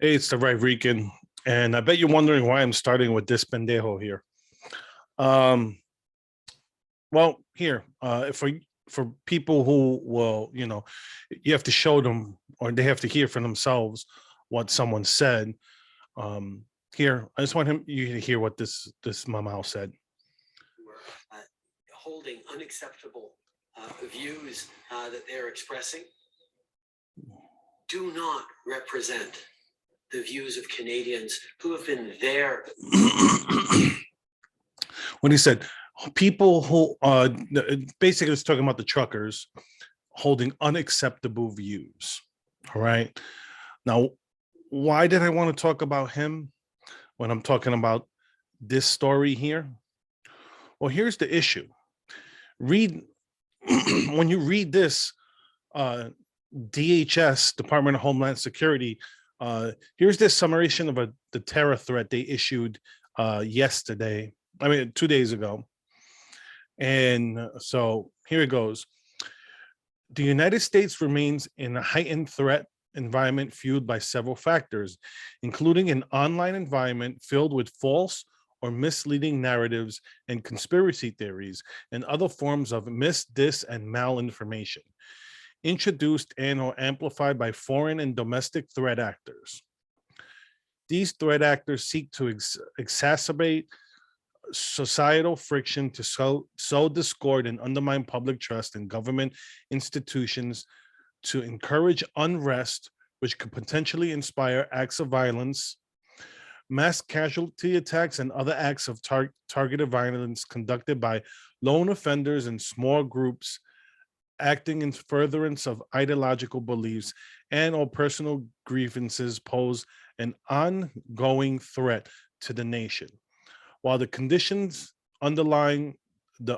Hey, it's the right Rican, and I bet you're wondering why I'm starting with this pendejo here. Um, well, here, for people who will, you have to show them, or they have to hear for themselves what someone said. Um, Here, I just want you to hear what this Mamau said. Were holding unacceptable views that they're expressing do not represent the views of Canadians who have been there. When he said people who basically it's talking about the truckers holding unacceptable views. All right. Now, why did I want to talk about him when I'm talking about this story here? Well, here's the issue. Read when you read this uh DHS, Department of Homeland Security, here's this summation of the terror threat they issued yesterday. I mean, 2 days ago. And so here it goes. The United States remains in a heightened threat environment fueled by several factors, including an online environment filled with false or misleading narratives and conspiracy theories and other forms of mis, dis, and malinformation, introduced and or amplified by foreign and domestic threat actors. These threat actors seek to exacerbate societal friction to sow discord and undermine public trust in government institutions, to encourage unrest, which could potentially inspire acts of violence, mass casualty attacks, and other acts of targeted violence conducted by lone offenders and small groups acting in furtherance of ideological beliefs and or personal grievances pose an ongoing threat to the nation. While the conditions underlying the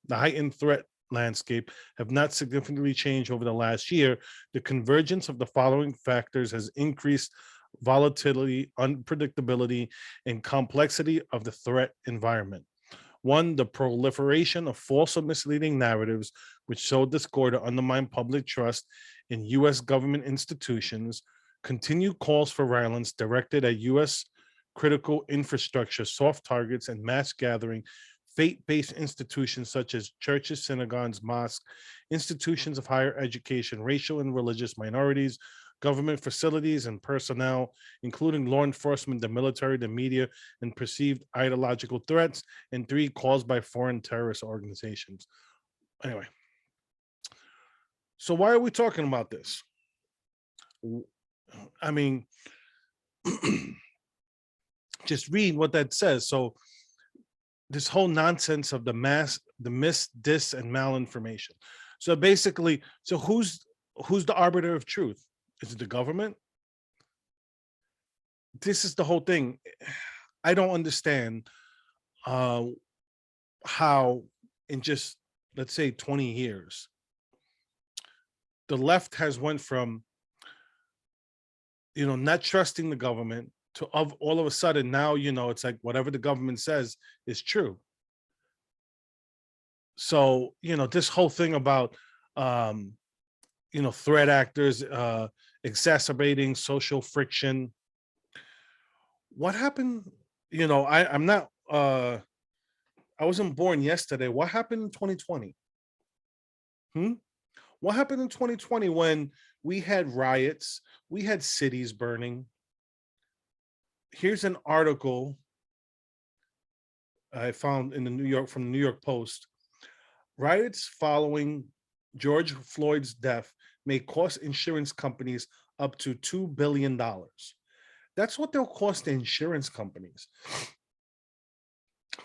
the heightened threat landscape have not significantly changed over the last year, the convergence of the following factors has increased volatility, unpredictability, and complexity of the threat environment. One, the proliferation of false or misleading narratives which sow discord or undermine public trust in U.S. government institutions, continued calls for violence directed at U.S. critical infrastructure, soft targets, and mass gathering, faith-based institutions such as churches, synagogues, mosques, institutions of higher education, racial and religious minorities, government facilities and personnel, including law enforcement, the military, the media, and perceived ideological threats, and three, caused by foreign terrorist organizations. Anyway, so why are we talking about this? I mean, just read what that says. So this whole nonsense of the mis, dis, and malinformation. So basically, so who's the arbiter of truth? Is it the government? This is the whole thing. I don't understand uh, how in just, let's say, 20 years, the left has went from, not trusting the government to all of a sudden now, it's like whatever the government says is true. So, this whole thing about, threat actors exacerbating social friction. What happened? I'm not, I wasn't born yesterday. What happened in 2020? What happened in 2020 when we had riots, we had cities burning? Here's an article I found in from the New York Post. Riots following George Floyd's death may cost insurance companies up to $2 billion. That's what they'll cost the insurance companies.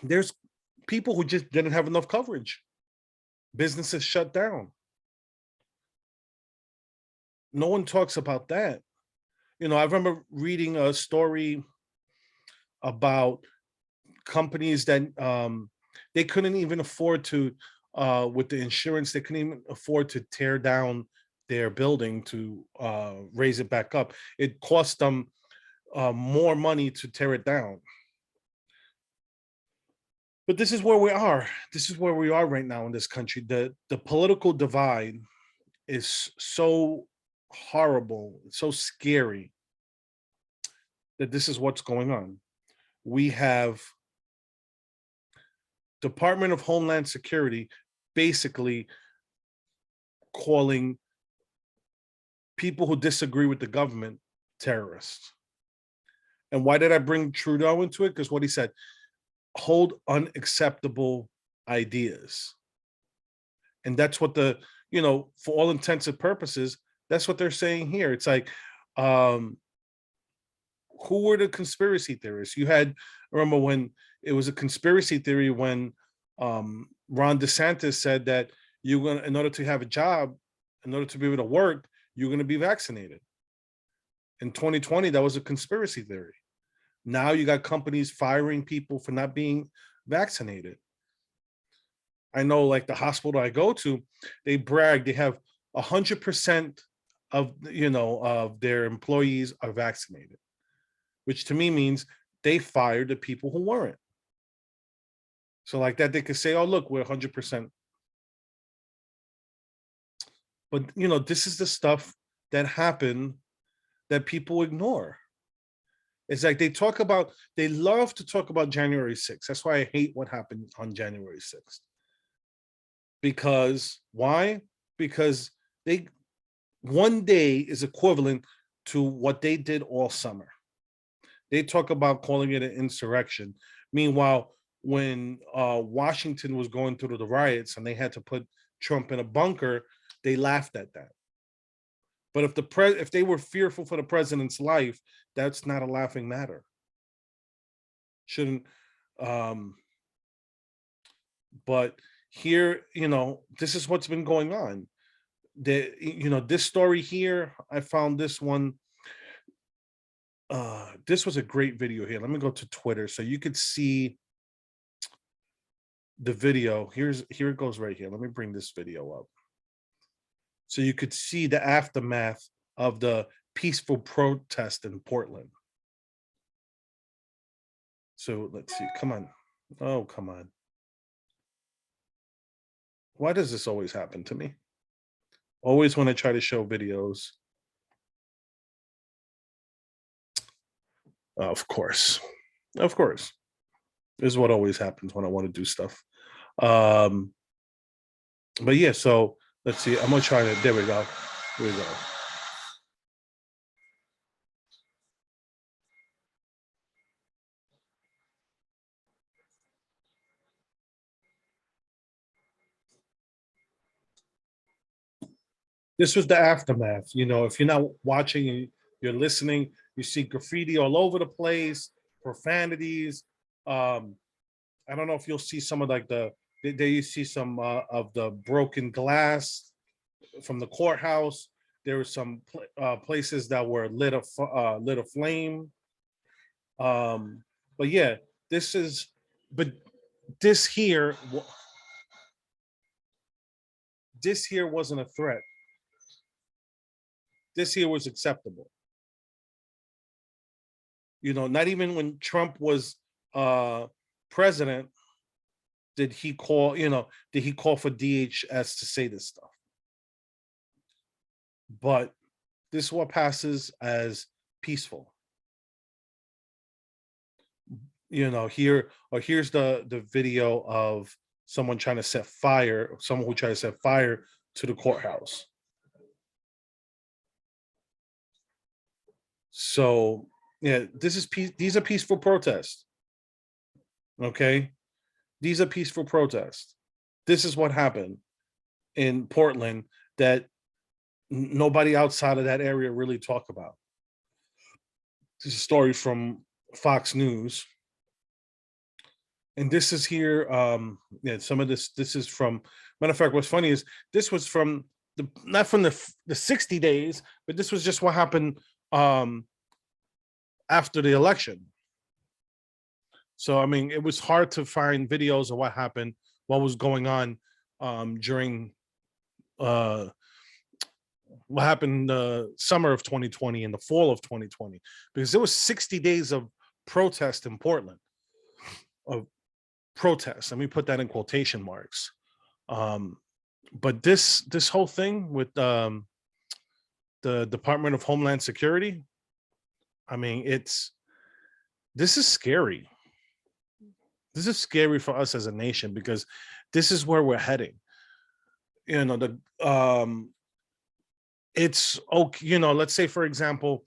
There's people who just didn't have enough coverage. Businesses shut down. No one talks about that. I remember reading a story about companies that they couldn't even afford to, with the insurance, they couldn't even afford to tear down their building to raise it back up. It cost them more money to tear it down. But this is where we are. This is where we are right now in this country. The political divide is so horrible, it's so scary that this is what's going on. We have Department of Homeland Security basically calling people who disagree with the government terrorists. And why did I bring Trudeau into it? Because what he said, hold unacceptable ideas. And that's what for all intents and purposes, that's what they're saying here. It's like, who were the conspiracy theorists? You had, remember when it was a conspiracy theory when Ron DeSantis said that you're going to, in order to have a job, in order to be able to work, you're going to be vaccinated. In 2020, that was a conspiracy theory. Now you got companies firing people for not being vaccinated. I know, like the hospital I go to, they brag they have 100% of their employees are vaccinated, which to me means they fired the people who weren't. So like that, they could say, "Oh, look, we're 100%." But this is the stuff that happened that people ignore. It's like they love to talk about January 6th. That's why I hate what happened on January 6th. Because why? Because one day is equivalent to what they did all summer. They talk about calling it an insurrection. Meanwhile, when Washington was going through the riots and they had to put Trump in a bunker, they laughed at that. But if they were fearful for the president's life, that's not a laughing matter. Shouldn't. But here, this is what's been going on. This story here, I found this one. This was a great video here. Let me go to Twitter so you could see the video. Here it goes right here. Let me bring this video up so you could see the aftermath of the peaceful protest in Portland. So let's see. Come on. Oh, come on. Why does this always happen to me? Always when I try to show videos. Of course. This is what always happens when I want to do stuff. But yeah, so let's see. I'm gonna try to. There we go. Here we go. This was the aftermath. If you're not watching, you're listening. You see graffiti all over the place, profanities. I don't know if you'll see some of there you see some of the broken glass from the courthouse. There were some places that were lit aflame. But yeah, but this here wasn't a threat. This here was acceptable. Not even when Trump was president did he call for DHS to say this stuff. But this is what passes as peaceful. Here's the video of someone trying to someone who tried to set fire to the courthouse. So yeah, these are peaceful protests. Okay, these are peaceful protests. This is what happened in Portland that nobody outside of that area really talk about. This is a story from Fox News. And this is here, some of this is from, matter of fact, what's funny is this was from not from the 60 days, but this was just what happened after the election. So, I mean, it was hard to find videos of what happened, what was going on during what happened the summer of 2020 and the fall of 2020, because there was 60 days of protest in Portland, of protests. Let me put that in quotation marks. But this whole thing with the Department of Homeland Security. I mean, this is scary. This is scary for us as a nation because this is where we're heading. You know, it's okay, let's say for example,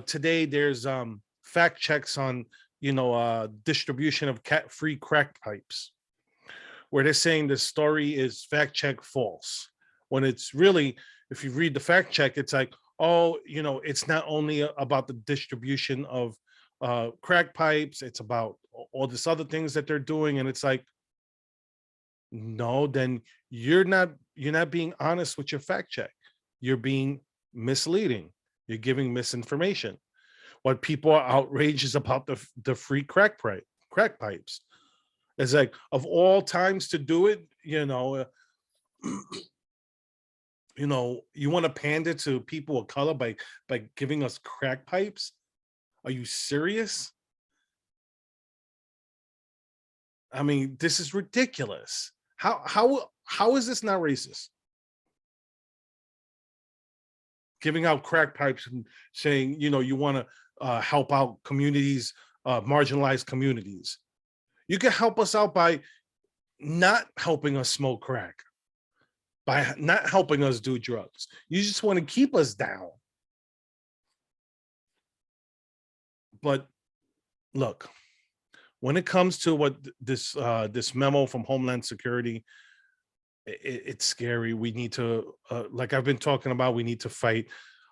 today there's fact checks on distribution of cat free crack pipes, where they're saying the story is fact check false, when it's really, if you read the fact check, it's like, oh, it's not only about the distribution of crack pipes, it's about all this other things that they're doing. And it's like, no, then you're not being honest with your fact check. You're being misleading. You're giving misinformation. What people are outraged is about the free crack pipes. It's like, of all times to do it, you want to pander to people of color by giving us crack pipes? Are you serious? I mean, this is ridiculous. How is this not racist? Giving out crack pipes and saying, you want to help out communities, marginalized communities. You can help us out by not helping us smoke crack, by not helping us do drugs. You just want to keep us down. But look, when it comes to what this memo from Homeland Security, it's scary. We need to, like I've been talking about, we need to fight,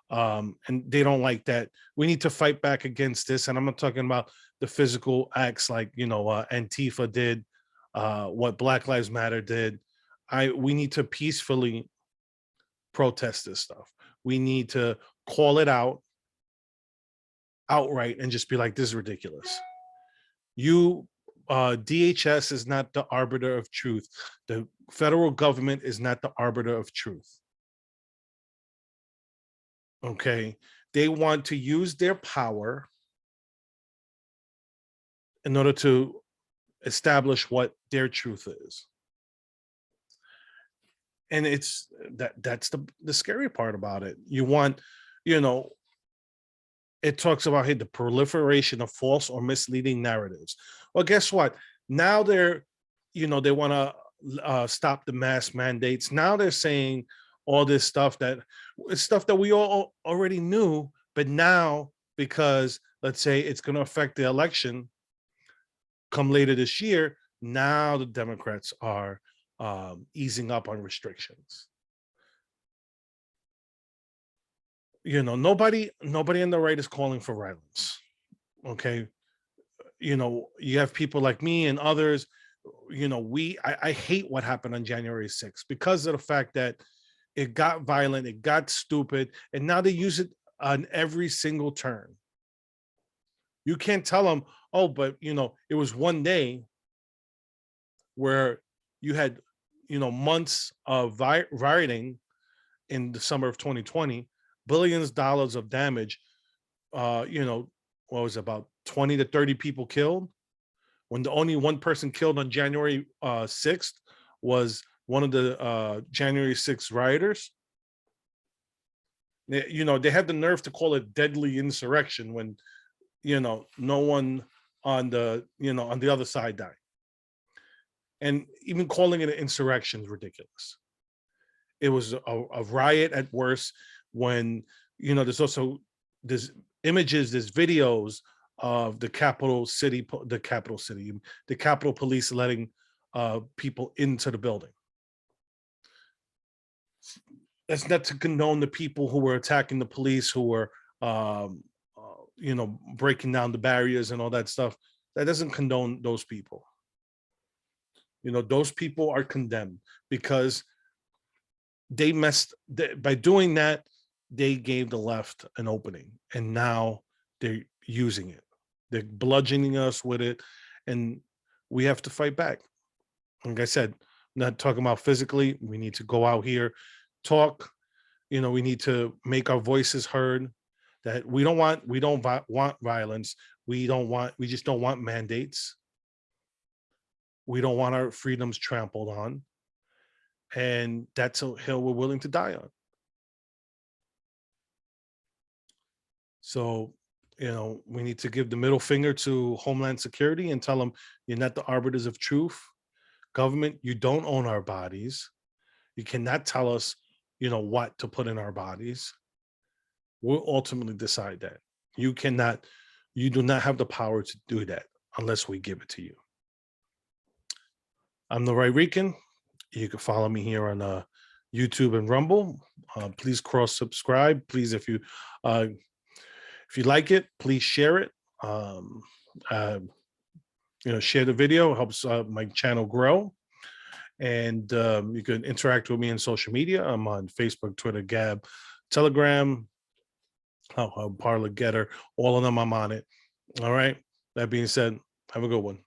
and they don't like that. We need to fight back against this. And I'm not talking about the physical acts like Antifa did, what Black Lives Matter did. We need to peacefully protest this stuff. We need to call it out outright and just be like, this is ridiculous. DHS is not the arbiter of truth. The federal government is not the arbiter of truth. Okay, they want to use their power in order to establish what their truth is. And that's the scary part about it. It talks about, hey, the proliferation of false or misleading narratives. Well, guess what? Now they want to stop the mask mandates. Now they're saying all this stuff that we all already knew, but now, because let's say it's going to affect the election come later this year, now the Democrats are easing up on restrictions. Nobody in the right is calling for violence. Okay. You have people like me and others, I hate what happened on January 6th because of the fact that it got violent, it got stupid, and now they use it on every single turn. You can't tell them, oh, but it was one day where you had months of rioting in the summer of 2020, billions of dollars of damage, what was it, about 20 to 30 people killed, when the only one person killed on January 6th was one of the January 6th rioters. They had the nerve to call it deadly insurrection when no one on the other side died. And even calling it an insurrection is ridiculous. It was a riot at worst. When there's also there's images, there's videos of the Capitol Police letting people into the building. That's not to condone the people who were attacking the police, who were breaking down the barriers and all that stuff. That doesn't condone those people. Those people are condemned because by doing that, they gave the left an opening, and now they're using it. They're bludgeoning us with it, and we have to fight back. Like I said, not talking about physically. We need to go out here, talk. We need to make our voices heard. That we don't want violence. We just don't want mandates. We don't want our freedoms trampled on. And that's a hill we're willing to die on. So, we need to give the middle finger to Homeland Security and tell them you're not the arbiters of truth. Government, you don't own our bodies. You cannot tell us, what to put in our bodies. We'll ultimately decide that. You do not have the power to do that unless we give it to you. I'm the Right Rican. You can follow me here on YouTube and Rumble. Please cross subscribe. Please, if you like it, please share it. Uh, share the video. It helps my channel grow. And you can interact with me on social media. I'm on Facebook, Twitter, Gab, Telegram, Parler, Getter. All of them, I'm on it. All right. That being said, have a good one.